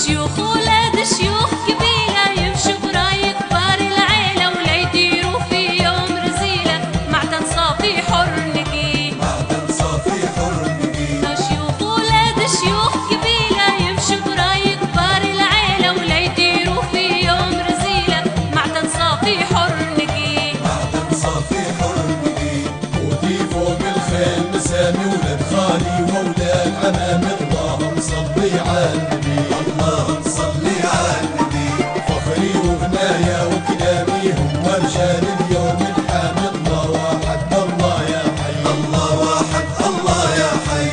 شيوخ ولاد شيوخ قبيلة يمشوا براي كبار العيلة ولا يديروا في يوم رزيلة معدن صافي حر نقي معدن صافي حر نقي شيوخ ولاد شيوخ قبيلة يمشوا براي كبار العيلة ولا يديروا في يوم رزيلة معدن صافي حر نقي معدن صافي حر نقي ودي فوق الخيل مسامي ولاد خالي وولاد عمامي اللهم صلي على النبي اللهم صلي على النبي فخري وغنايا وكلامي هم رجال اليوم الحامي الله واحد الله يا حي الله واحد الله يا حي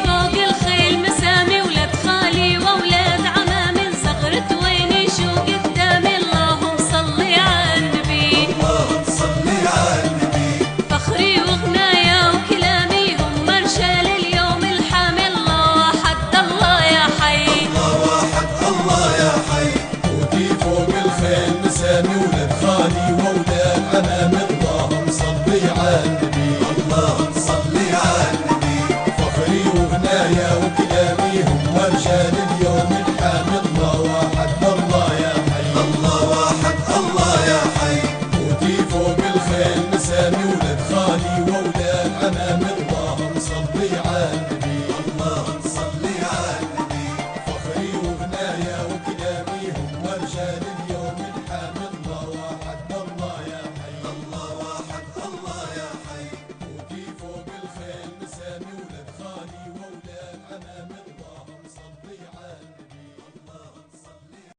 فوق الخيل مسامي ولاد خالي وولاد عمامي صغرت ويني شو قدامي اللهم صلي على النبي اللهم صلي على النبي فخري وغنايا وكلامي هم رجال اليوم الحامي الله واحد الله يا حي الله واحد الله يا حي ودي فوق الخيل مسامي ولاد خالي وولاد عمامي اللهم صلي على النبي اللهم صلي على النبي فخري وغنايا وكلامي هم رجال اليوم الحامي الله واحد الله يا حي الله واحد الله يا حي ودي فوق الخيل مسامي ولاد خالي وولاد عمامي اللهم صلي على النبي اللهم صلي على النبي فخري وغنايا وكلامي هم رجال اليوم